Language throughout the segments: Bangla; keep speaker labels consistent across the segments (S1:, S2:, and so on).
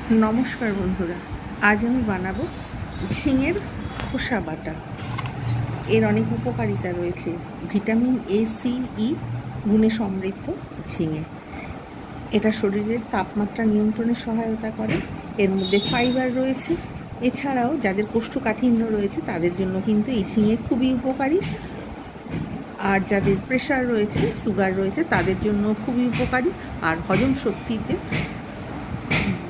S1: नमस्कार बंधुरा आज आमी बानाबो झिंगेर खोसा बाटा। एर अनेक उपकारिता रयेछे। ভিটামিন ए सी ई गुणे समृद्ध झिंगे এটা শরীরের তাপমাত্রা নিয়ন্ত্রণে সহায়তা করে। এর মধ্যে ফাইবার রয়েছে। এছাড়াও যাদের কোষ্ঠকাঠিন্য রয়েছে তাদের জন্য কিন্তু এই ঝিঙে খুবই উপকারী। আর যাদের প্রেশার রয়েছে, সুগার রয়েছে তাদের জন্য খুবই উপকারী। আর হজম শক্তিতে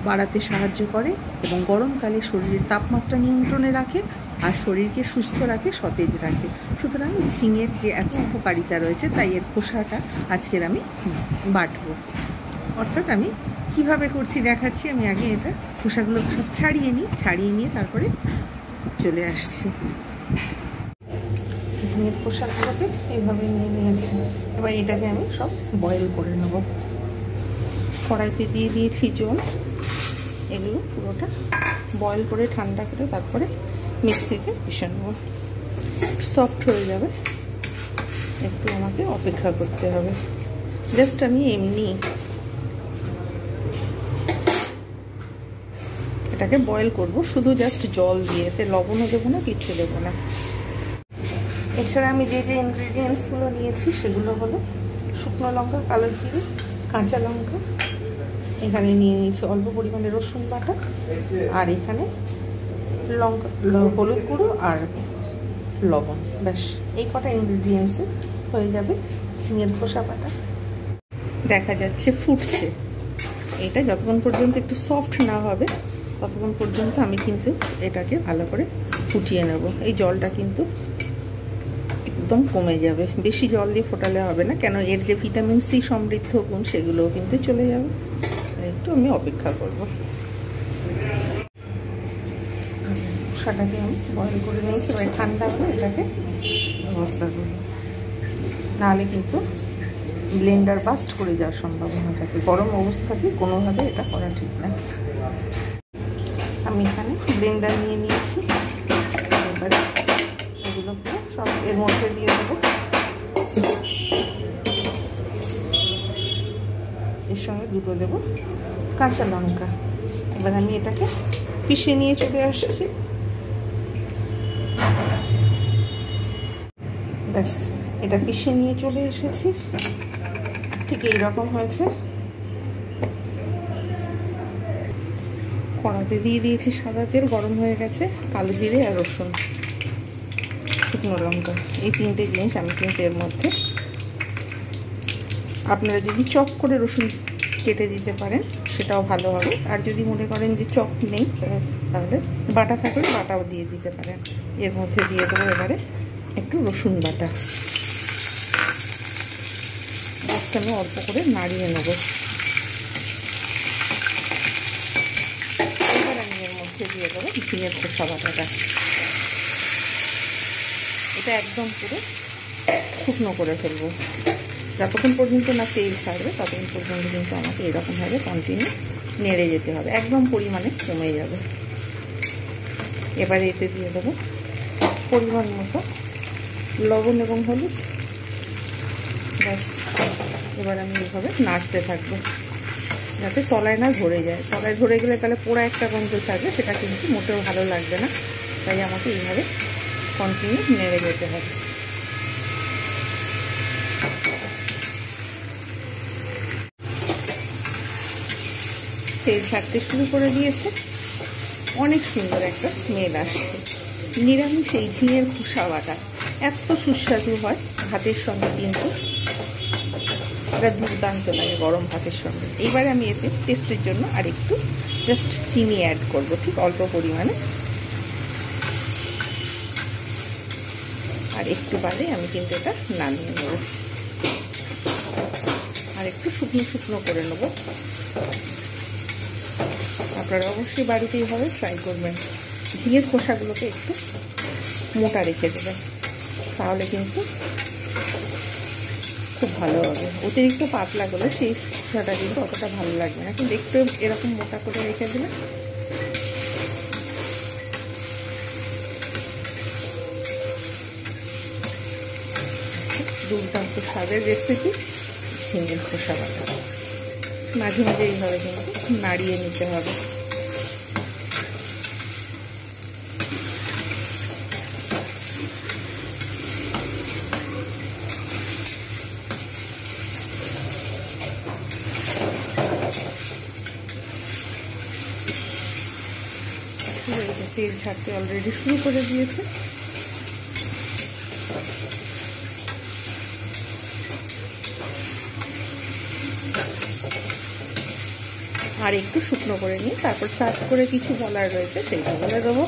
S1: বাড়াতে সাহায্য করে এবং গরমকালে শরীরের তাপমাত্রা নিয়ন্ত্রণে রাখে আর শরীরকে সুস্থ রাখে, সতেজ রাখে। সুতরাং ঝিঙের যে এত উপকারিতা রয়েছে তাই এর খোসাটা আজকের আমি বাটবো। অর্থাৎ আমি কিভাবে করছি দেখাচ্ছি। আমি আগে এটা খোসাগুলো সব ছাড়িয়ে নিয়ে তারপরে চলে আসছি। ঝিঙের খোসাগুলোকে এইভাবে নিয়ে নিয়েছি। এবার এটাকে আমি সব বয়েল করে নেব। কড়াইতে দিয়ে দিয়েছি জল। এগুলো পুরোটা বয়েল করে ঠান্ডা করে তারপরে মিক্সিতে পিষে নেব। সফট হয়ে যাবে, একটু আমাকে অপেক্ষা করতে হবে। জাস্ট আমি এমনি এটাকে বয়েল করব, শুধু জাস্ট জল দিয়ে, এতে লবণও দেবো না, কিচ্ছু দেবো না। এছাড়া আমি যে ইনগ্রিডিয়েন্টসগুলো নিয়েছি সেগুলো হলো শুকনো লঙ্কা, কালো জিরে, কাঁচা লঙ্কা, এখানে নিয়ে নিয়েছি অল্প পরিমাণে রসুন বাটা, আর এখানে লঙ্কা, হলুদ গুঁড়ো আর লবণ। ব্যাস এই কটা ইনগ্রিডিয়েন্টসে হয়ে যাবে ঝিঙের খোসা বাটা। দেখা যাচ্ছে ফুটছে। এটা যতক্ষণ পর্যন্ত একটু সফট না হবে ততক্ষণ পর্যন্ত আমি কিন্তু এটাকে ভালো করে ফুটিয়ে নেব। এই জলটা কিন্তু একদম কমে যাবে, বেশি জল দিয়ে ফোটালে হবে না, কেন এর যে ভিটামিন সি সমৃদ্ধ গুণ সেগুলোও কিন্তু চলে যাবে। একটু আমি অপেক্ষা করব। খোসাটাকে আমি বয়েল করে নিয়েছি। এবার ঠান্ডা হলে এটাকে ব্যবস্থা করব, নাহলে কিন্তু ব্লেন্ডার বাস্ট করে যাওয়ার সম্ভাবনা থাকে। গরম অবস্থাতে কোনোভাবে এটা করা ঠিক না। আমি এখানে ব্লেন্ডার নিয়ে নিয়েছি। এবারে এগুলোকে সব এর মধ্যে দিয়ে দেবো। এর সঙ্গে দুটো দেবো কাঁচা লঙ্কা। এবার আমি এটাকে পিষে নিয়ে চলে আসছি। ব্যাস এটা পিষে নিয়ে চলে এসেছি। ঠিক এইরকম হয়েছে। কড়াতে দিয়ে দিয়েছি সাদা তেল, গরম হয়ে গেছে। কালো জিরে আর রসুন, শুকনো লঙ্কা, এই তিনটে জিনিস আমি কিন্তু এর মধ্যে, আপনারা যদি চপ করে রসুন কেটে দিতে পারেন সেটাও ভালো হবে। আর যদি মনে করেন যে চপ নেই তাহলে বাটা থাকলে বাটাও দিয়ে দিতে পারেন। এর মধ্যে দিয়ে দেবো এবারে একটু রসুন বাটা। জাস্ট আমি অল্প করে নাড়িয়ে নেব। এবার আমি এর মধ্যে দিয়ে দেবো ঝিঙের খোসা বাটাটা। এটা একদম পুরো শুকনো করে ফেলবো। যতক্ষণ পর্যন্ত না তেল ছাড়বে ততক্ষণ পর্যন্ত কিন্তু আমাকে এরকমভাবে কন্টিনিউ নেড়ে যেতে হবে, একদম পরিমাণে কমে যাবে। এবারে এতে দিয়ে দেবো পরিমাণ মতো লবণ এবং হলুদ। ব্যাস এবার আমি এইভাবে নাড়তে থাকবো যাতে তলায় না ধরে যায়। তলায় ধরে গেলে তাহলে পোড়া একটা গন্ধ থাকবে, সেটা কিন্তু মোটেও ভালো লাগবে না। তাই আমাকে এইভাবে কন্টিনিউ নেড়ে যেতে হবে। তেল ছাড়তে শুরু করে দিয়েছে, অনেক সুন্দর একটা স্মেল আসছে। নিরামিষ এই ঝিঙের খোসা বাটা এত সুস্বাদু হয়, ভাতের সঙ্গে কিন্তু এটা দুর্দান্ত লাগে গরম ভাতের সঙ্গে। এইবারে আমি এতে টেস্টের জন্য আর একটু জাস্ট চিনি অ্যাড করব, ঠিক অল্প পরিমাণে। আর একটু বাদে আমি কিন্তু এটা নামিয়ে নেব। আর একটু শুকনো শুকনো করে নেব। আপনারা অবশ্যই বাড়িতে এইভাবে ট্রাই করবেন। ঝিঙের খোসাগুলোকে একটু মোটা রেখে দেবেন, তাহলে কিন্তু খুব ভালো হবে। অতিরিক্ত পাতলা করলে সেই খোসাটা কিন্তু অতটা ভালো লাগবে না, কিন্তু একটু এরকম মোটা করে রেখে দিলে দুর্দান্ত স্বাদের রেসিপি ঝিঙের খোসা বাটা। মাঝে মাঝে এইভাবে কিন্তু নাড়িয়ে নিতে হবে। তেল ছাড়তে অলরেডি শুরু করে দিয়েছে। আর একটু শুকনো করে নিই, তারপর সার্ভ করে কিছু বলার রয়েছে সেইটা বলে দেবো।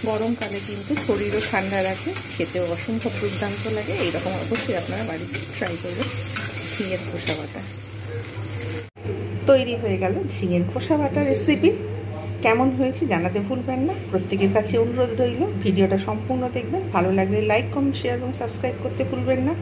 S1: গরমকালে কিন্তু শরীরও ঠান্ডা রাখে, খেতেও অসম্ভব দুর্দান্ত লাগে। এইরকম অবশ্যই আপনারা বাড়িতে ট্রাই করবেন। ঝিঙের খোসা বাটা তৈরি হয়ে গেল। ঝিঙের খোসা বাটা রেসিপি কেমন হয়েছে জানাতে ভুলবেন না। প্রত্যেকের কাছে অনুরোধ রইল ভিডিওটা সম্পূর্ণ দেখবেন। ভালো লাগলে লাইক, কমেন্ট, শেয়ার এবং সাবস্ক্রাইব করতে ভুলবেন না।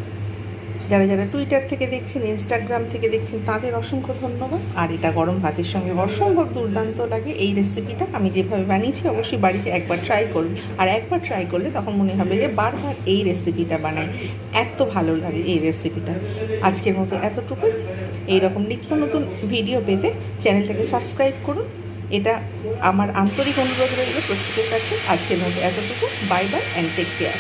S1: যারা যারা টুইটার থেকে দেখছেন, ইনস্টাগ্রাম থেকে দেখছেন, তাদের অসংখ্য ধন্যবাদ। আর এটা গরম ভাতের সঙ্গে অসম্ভব দুর্দান্ত লাগে। এই রেসিপিটা আমি যেভাবে বানিয়েছি অবশ্যই বাড়িতে একবার ট্রাই করুন। আর একবার ট্রাই করলে তখন মনে হবে যে বারবার এই রেসিপিটা বানাই, এত ভালো লাগে এই রেসিপিটা। আজকের মতো এতটুকু। এইরকম নিত্য নতুন ভিডিও পেতে চ্যানেলটাকে সাবস্ক্রাইব করুন, এটা আমার আন্তরিক অনুরোধ রইল প্রত্যেকের কাছে। আজকের মতো এতটুকু। Bye bye and take care.